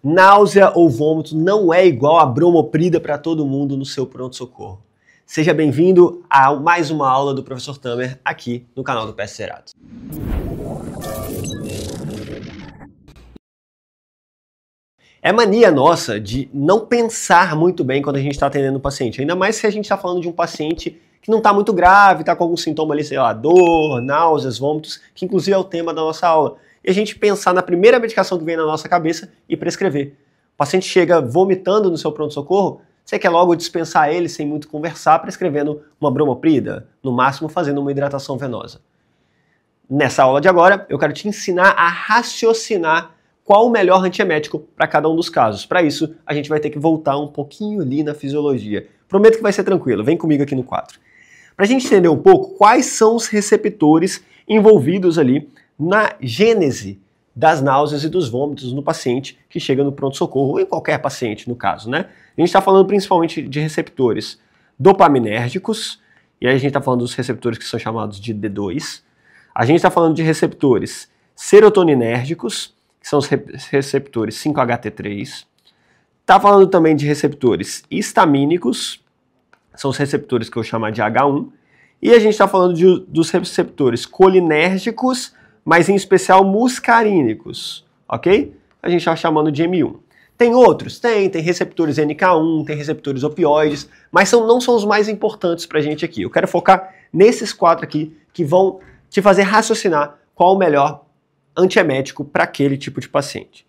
Náusea ou vômito não é igual a bromoprida para todo mundo no seu pronto-socorro. Seja bem-vindo a mais uma aula do Professor Tamer aqui no canal do PS Zerados. É mania nossa de não pensar muito bem quando a gente está atendendo o paciente, ainda mais se a gente está falando de um paciente que não está muito grave, está com algum sintoma ali, sei lá, dor, náuseas, vômitos, que inclusive é o tema da nossa aula. E a gente pensar na primeira medicação que vem na nossa cabeça e prescrever. O paciente chega vomitando no seu pronto-socorro, você quer logo dispensar ele sem muito conversar, prescrevendo uma bromoprida, no máximo fazendo uma hidratação venosa. Nessa aula de agora, eu quero te ensinar a raciocinar qual o melhor antiemético para cada um dos casos. Para isso, a gente vai ter que voltar um pouquinho ali na fisiologia. Prometo que vai ser tranquilo, vem comigo aqui no quadro. Para a gente entender um pouco quais são os receptores envolvidos ali na gênese das náuseas e dos vômitos no paciente que chega no pronto-socorro, ou em qualquer paciente, no caso, né? A gente está falando principalmente de receptores dopaminérgicos, e aí a gente está falando dos receptores que são chamados de D2. A gente está falando de receptores serotoninérgicos, que são os receptores 5-HT3. Está falando também de receptores histamínicos, são os receptores que eu chamo de H1. E a gente está falando dos receptores colinérgicos, mas em especial muscarínicos, ok? A gente está chamando de M1. Tem outros? Tem receptores NK1, tem receptores opioides, mas não são os mais importantes para a gente aqui. Eu quero focar nesses quatro aqui que vão te fazer raciocinar qual o melhor antiemético para aquele tipo de paciente.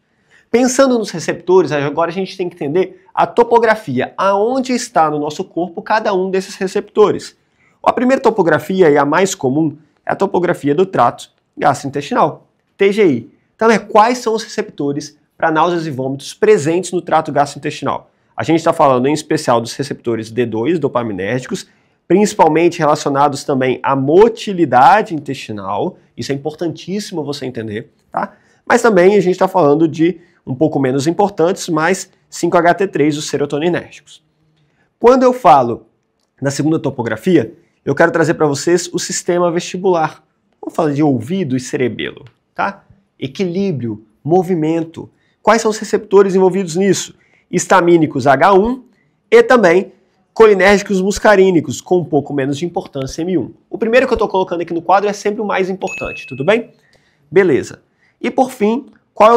Pensando nos receptores, agora a gente tem que entender a topografia, aonde está no nosso corpo cada um desses receptores. A primeira topografia, e a mais comum, é a topografia do trato gastrointestinal, TGI. Então, quais são os receptores para náuseas e vômitos presentes no trato gastrointestinal? A gente está falando em especial dos receptores D2, dopaminérgicos, principalmente relacionados também à motilidade intestinal, isso é importantíssimo você entender, tá? Mas também a gente está falando de um pouco menos importantes, mas 5-HT3, os serotoninérgicos. Quando eu falo na segunda topografia, eu quero trazer para vocês o sistema vestibular. Vamos falar de ouvido e cerebelo, tá? Equilíbrio, movimento. Quais são os receptores envolvidos nisso? Histamínicos H1 e também colinérgicos muscarínicos, com um pouco menos de importância M1. O primeiro que eu estou colocando aqui no quadro é sempre o mais importante, tudo bem? Beleza. E por fim, qual é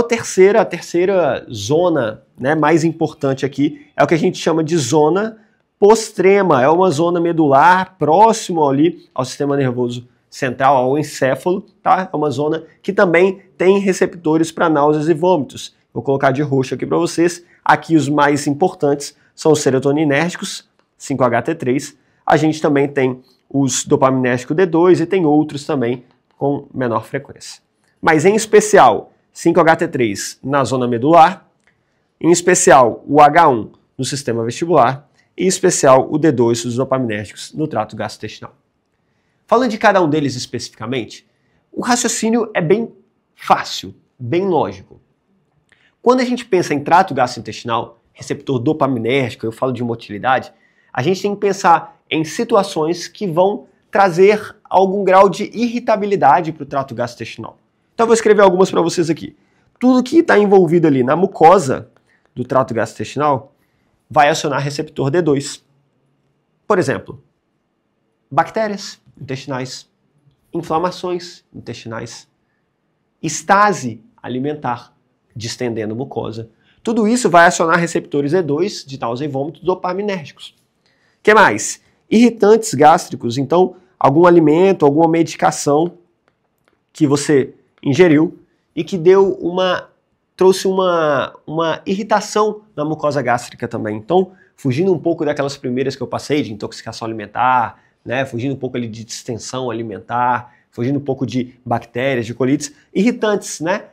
a terceira zona, né, mais importante aqui? É o que a gente chama de zona postrema. É uma zona medular próximo ali ao sistema nervoso central, ao encéfalo, tá? É uma zona que também tem receptores para náuseas e vômitos. Vou colocar de roxo aqui para vocês. Aqui os mais importantes são os serotoninérgicos, 5-HT3. A gente também tem os dopaminérgicos D2 e tem outros também com menor frequência. Mas em especial 5-HT3 na zona medular, em especial o H1 no sistema vestibular e em especial o D2 dos dopaminérgicos no trato gastrointestinal. Falando de cada um deles especificamente, o raciocínio é bem fácil, bem lógico. Quando a gente pensa em trato gastrointestinal, receptor dopaminérgico, eu falo de motilidade, a gente tem que pensar em situações que vão trazer algum grau de irritabilidade para o trato gastrointestinal. Então eu vou escrever algumas para vocês aqui. Tudo que está envolvido ali na mucosa do trato gastrointestinal vai acionar receptor D2. Por exemplo, bactérias intestinais, inflamações intestinais, estase alimentar, distendendo mucosa. Tudo isso vai acionar receptores E2 de náusea e vômito dopaminérgicos. O que mais? Irritantes gástricos. Então, algum alimento, alguma medicação que você ingeriu e que trouxe uma irritação na mucosa gástrica também. Então, fugindo um pouco daquelas primeiras que eu passei, de intoxicação alimentar, né, fugindo um pouco ali de distensão alimentar, fugindo um pouco de bactérias, de colites, irritantes, né?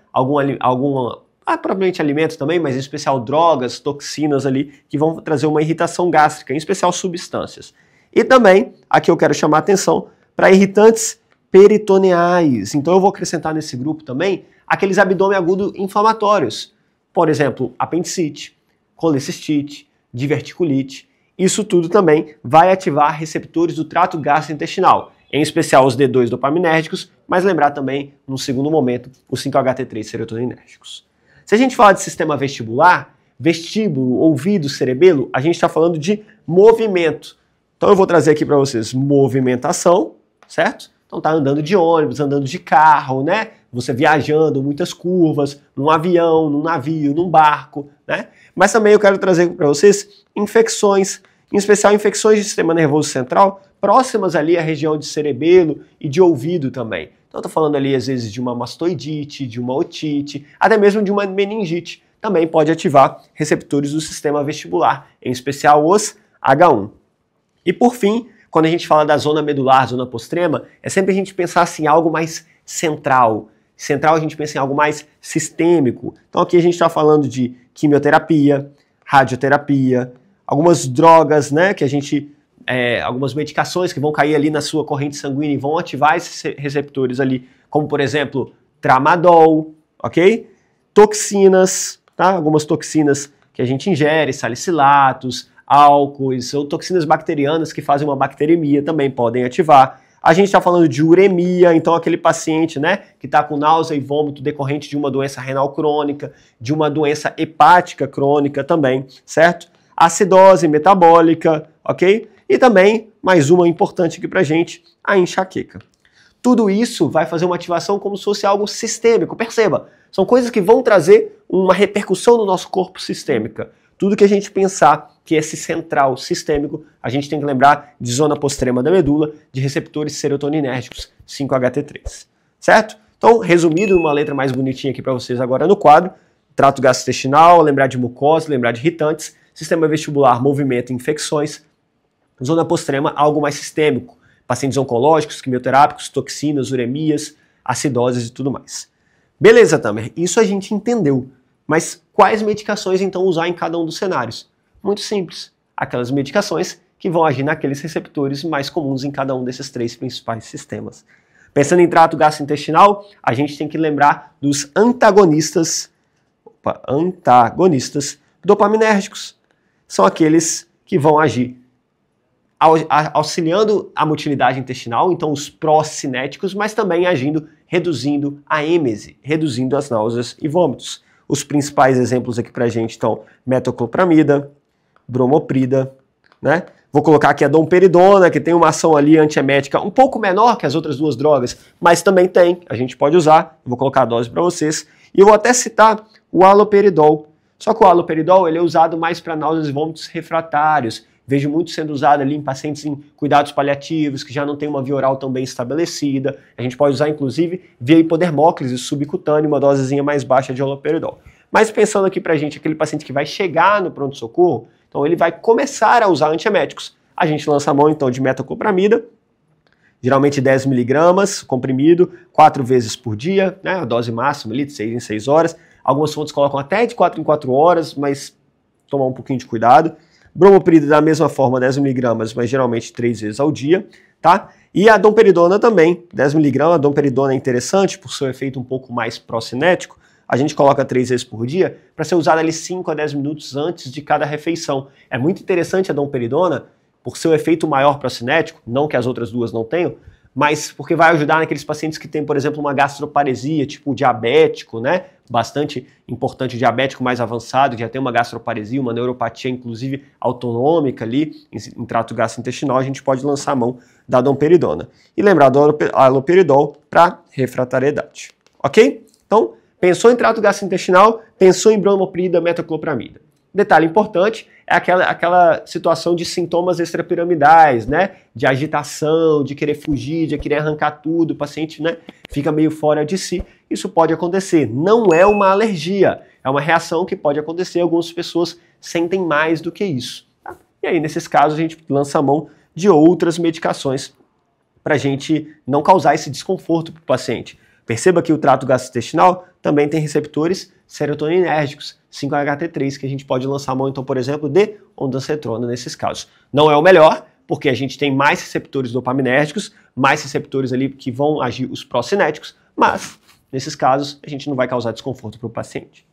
Provavelmente alimentos também, mas em especial drogas, toxinas ali, que vão trazer uma irritação gástrica, em especial substâncias. E também, aqui eu quero chamar a atenção para irritantes peritoneais. Então eu vou acrescentar nesse grupo também aqueles abdômen agudo inflamatórios. Por exemplo, apendicite, colecistite, diverticulite. Isso tudo também vai ativar receptores do trato gastrointestinal, em especial os D2 dopaminérgicos, mas lembrar também, no segundo momento, os 5-HT3 serotoninérgicos. Se a gente fala de sistema vestibular, vestíbulo, ouvido, cerebelo, a gente está falando de movimento. Então eu vou trazer aqui para vocês movimentação, certo? Então tá andando de ônibus, andando de carro, né? Você viajando, muitas curvas, num avião, num navio, num barco, né? Mas também eu quero trazer para vocês infecções, em especial infecções do sistema nervoso central, próximas ali à região de cerebelo e de ouvido também. Então eu tô falando ali às vezes de uma mastoidite, de uma otite, até mesmo de uma meningite. Também pode ativar receptores do sistema vestibular, em especial os H1. E por fim, quando a gente fala da zona medular, zona postrema, é sempre a gente pensar assim, em algo mais central. Central a gente pensa em algo mais sistêmico. Então aqui a gente está falando de quimioterapia, radioterapia, algumas drogas, né, que a gente, algumas medicações que vão cair ali na sua corrente sanguínea e vão ativar esses receptores ali, como por exemplo, tramadol, ok? Toxinas, tá? Algumas toxinas que a gente ingere, salicilatos, álcoois ou toxinas bacterianas que fazem uma bacteremia também podem ativar. A gente está falando de uremia, então aquele paciente, né, que está com náusea e vômito decorrente de uma doença renal crônica, de uma doença hepática crônica também, certo? Acidose metabólica, ok? E também, mais uma importante aqui pra gente, a enxaqueca. Tudo isso vai fazer uma ativação como se fosse algo sistêmico, perceba, são coisas que vão trazer uma repercussão no nosso corpo sistêmica. Tudo que a gente pensar que esse central sistêmico, a gente tem que lembrar de zona postrema da medula, de receptores serotoninérgicos 5-HT3, certo? Então, resumido, uma letra mais bonitinha aqui para vocês agora no quadro, trato gastrointestinal, lembrar de mucosa, lembrar de irritantes, sistema vestibular, movimento e infecções, zona postrema, algo mais sistêmico, pacientes oncológicos, quimioterápicos, toxinas, uremias, acidoses e tudo mais. Beleza, Tamer, isso a gente entendeu. Mas quais medicações então usar em cada um dos cenários? Muito simples, aquelas medicações que vão agir naqueles receptores mais comuns em cada um desses três principais sistemas. Pensando em trato gastrointestinal, a gente tem que lembrar dos antagonistas dopaminérgicos. São aqueles que vão agir auxiliando a motilidade intestinal, então os pró-cinéticos, mas também agindo, reduzindo a êmese, reduzindo as náuseas e vômitos. Os principais exemplos aqui pra gente estão metoclopramida, bromoprida, né? Vou colocar aqui a domperidona, que tem uma ação ali antiemética um pouco menor que as outras duas drogas, mas também tem, a gente pode usar. Vou colocar a dose para vocês. E eu vou até citar o haloperidol. Só que o haloperidol ele é usado mais para náuseas e vômitos refratários. Vejo muito sendo usado ali em pacientes em cuidados paliativos, que já não tem uma via oral tão bem estabelecida. A gente pode usar, inclusive, via hipodermóclise subcutânea, uma dosezinha mais baixa de haloperidol. Mas pensando aqui pra gente, aquele paciente que vai chegar no pronto-socorro, então ele vai começar a usar antieméticos. A gente lança a mão, então, de metoclopramida, geralmente 10 mg, comprimido, 4 vezes por dia, né, a dose máxima ali de 6 em 6 horas. Algumas fontes colocam até de 4 em 4 horas, mas tomar um pouquinho de cuidado. Bromoprida da mesma forma, 10 mg, mas geralmente 3 vezes ao dia, tá? E a domperidona também, 10 mg, a domperidona é interessante por seu efeito um pouco mais pró-cinético, a gente coloca 3 vezes por dia para ser usada ali 5 a 10 minutos antes de cada refeição. É muito interessante a domperidona por seu efeito maior pró-cinético, não que as outras duas não tenham, mas porque vai ajudar naqueles pacientes que têm, por exemplo, uma gastroparesia, tipo diabético, né? Bastante importante, o diabético mais avançado, que já tem uma gastroparesia, uma neuropatia, inclusive autonômica ali, em trato gastrointestinal, a gente pode lançar a mão da domperidona. E lembrar do haloperidol para refratariedade, ok? Então, pensou em trato gastrointestinal, pensou em bromoprida, metoclopramida. Detalhe importante é aquela situação de sintomas extrapiramidais, né? De agitação, de querer fugir, de querer arrancar tudo, o paciente, né, fica meio fora de si. Isso pode acontecer. Não é uma alergia, é uma reação que pode acontecer. Algumas pessoas sentem mais do que isso. Tá? E aí, nesses casos, a gente lança a mão de outras medicações para a gente não causar esse desconforto para o paciente. Perceba que o trato gastrointestinal também tem receptores serotoninérgicos, 5-HT3, que a gente pode lançar a mão, então, por exemplo, de ondansetrona nesses casos. Não é o melhor, porque a gente tem mais receptores dopaminérgicos, mais receptores ali que vão agir os pró-cinéticos, mas, nesses casos, a gente não vai causar desconforto para o paciente.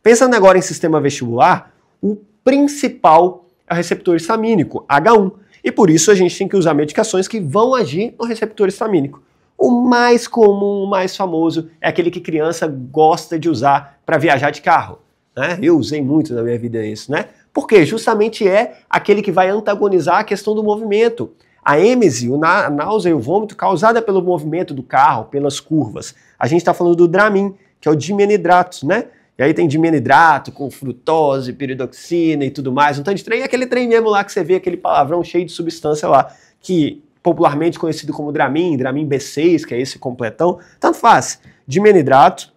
Pensando agora em sistema vestibular, o principal é o receptor histamínico, H1, e por isso a gente tem que usar medicações que vão agir no receptor histamínico. O mais comum, o mais famoso, é aquele que criança gosta de usar para viajar de carro, né? Eu usei muito na minha vida isso, né? Porque justamente é aquele que vai antagonizar a questão do movimento. A êmese, a náusea e o vômito causada pelo movimento do carro, pelas curvas. A gente está falando do Dramin, que é o dimenidrato, né? E aí tem dimenidrato com frutose, piridoxina e tudo mais. Um tanto de trem é aquele trem mesmo lá que você vê, aquele palavrão cheio de substância lá, que popularmente conhecido como Dramin, Dramin B6, que é esse completão. Tanto faz. Dimenidrato,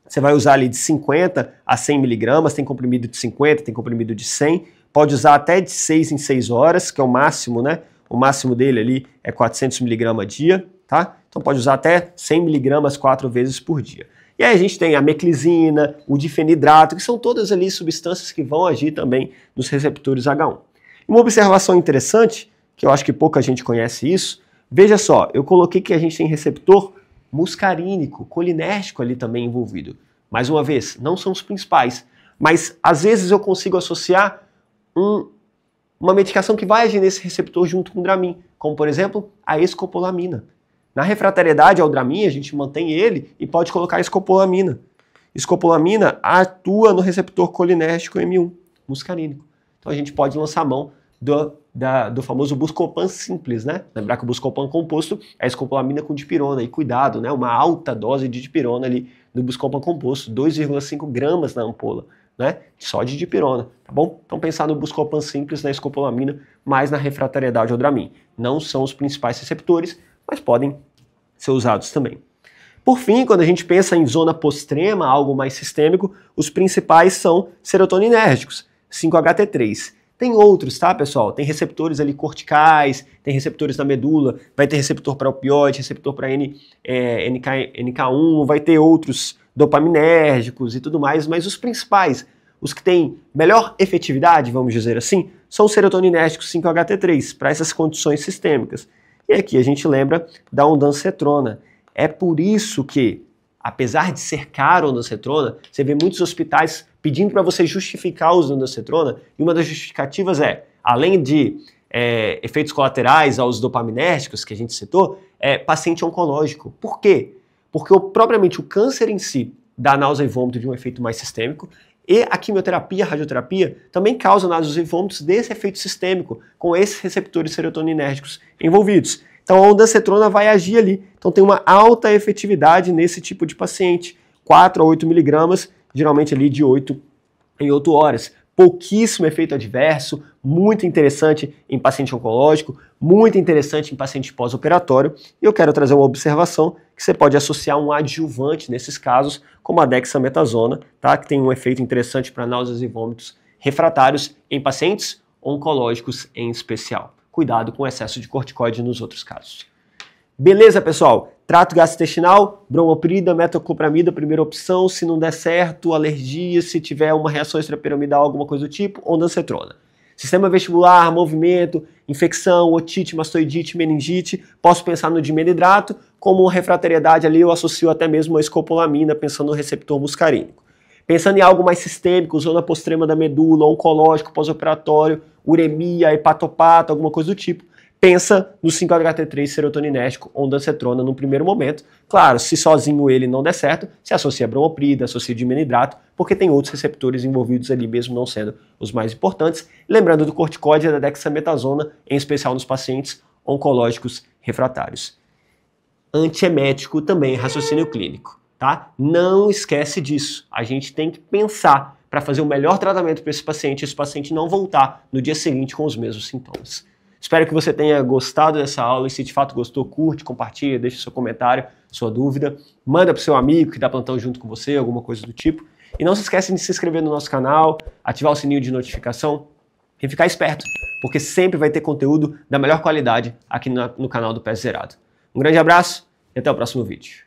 você vai usar ali de 50 a 100 miligramas, tem comprimido de 50, tem comprimido de 100. Pode usar até de 6 em 6 horas, que é o máximo, né? O máximo dele ali é 400 miligramas a dia, tá? Então pode usar até 100 miligramas 4 vezes por dia. E aí a gente tem a meclizina, o difenidrato, que são todas ali substâncias que vão agir também nos receptores H1. Uma observação interessante, que eu acho que pouca gente conhece isso, veja só, eu coloquei que a gente tem receptor muscarínico, colinérgico ali também envolvido. Mais uma vez, não são os principais, mas às vezes eu consigo associar uma medicação que vai agir nesse receptor junto com o Dramin, como por exemplo a escopolamina. Na refratariedade ao Dramin, a gente mantém ele e pode colocar a escopolamina. Escopolamina atua no receptor colinérgico M1, muscarínico. Então a gente pode lançar a mão do famoso Buscopan simples, né? Lembrar que o Buscopan composto é a escopolamina com dipirona. E cuidado, né? Uma alta dose de dipirona ali no Buscopan composto, 2,5 gramas na ampola, né? Só de dipirona, tá bom? Então pensar no Buscopan simples, na escopolamina, mais na refratariedade ao Dramin. Não são os principais receptores, mas podem ser usados também. Por fim, quando a gente pensa em zona postrema, algo mais sistêmico, os principais são serotoninérgicos, 5-HT3. Tem outros, tá, pessoal? Tem receptores ali corticais, tem receptores na medula, vai ter receptor para opioide, receptor para NK1, vai ter outros dopaminérgicos e tudo mais, mas os principais, os que têm melhor efetividade, vamos dizer assim, são os serotoninérgicos 5-HT3, para essas condições sistêmicas. E aqui a gente lembra da ondansetrona. É por isso que, apesar de ser caro a ondansetrona, você vê muitos hospitais pedindo para você justificar o uso da ondansetrona, e uma das justificativas é, além de efeitos colaterais aos dopaminérgicos que a gente citou, é paciente oncológico. Por quê? Porque propriamente o câncer em si dá náusea e vômito de um efeito mais sistêmico, e a quimioterapia, a radioterapia, também causa náuseas e vômitos desse efeito sistêmico, com esses receptores serotoninérgicos envolvidos. Então a ondansetrona vai agir ali. Então tem uma alta efetividade nesse tipo de paciente. 4 a 8 miligramas, geralmente ali de 8 em 8 horas. Pouquíssimo efeito adverso, muito interessante em paciente oncológico, muito interessante em paciente pós-operatório. E eu quero trazer uma observação que você pode associar um adjuvante nesses casos, como a dexametasona, tá? Que tem um efeito interessante para náuseas e vômitos refratários em pacientes oncológicos em especial. Cuidado com o excesso de corticoide nos outros casos. Beleza, pessoal? Trato gastrointestinal, bromoprida, metoclopramida, primeira opção. Se não der certo, alergia, se tiver uma reação extrapiramidal, alguma coisa do tipo, ondansetrona. Sistema vestibular, movimento, infecção, otite, mastoidite, meningite, posso pensar no dimenidrato, como refratariedade ali eu associo até mesmo a escopolamina, pensando no receptor muscarínico. Pensando em algo mais sistêmico, zona postrema da medula, oncológico, pós-operatório, uremia, hepatopato, alguma coisa do tipo, pensa no 5-HT3 serotoninérgico, ondansetrona no primeiro momento. Claro, se sozinho ele não der certo, se associa a bromoprida, associa a dimenidrato, porque tem outros receptores envolvidos ali mesmo não sendo os mais importantes. Lembrando do corticóide e da dexametasona, em especial nos pacientes oncológicos refratários. Antiemético também, raciocínio clínico, tá? Não esquece disso. A gente tem que pensar para fazer o melhor tratamento para esse paciente não voltar no dia seguinte com os mesmos sintomas. Espero que você tenha gostado dessa aula e se de fato gostou, curte, compartilha, deixa seu comentário, sua dúvida, manda para o seu amigo que dá plantão junto com você, alguma coisa do tipo. E não se esqueça de se inscrever no nosso canal, ativar o sininho de notificação e ficar esperto, porque sempre vai ter conteúdo da melhor qualidade aqui no canal do Pé Zerado. Um grande abraço e até o próximo vídeo.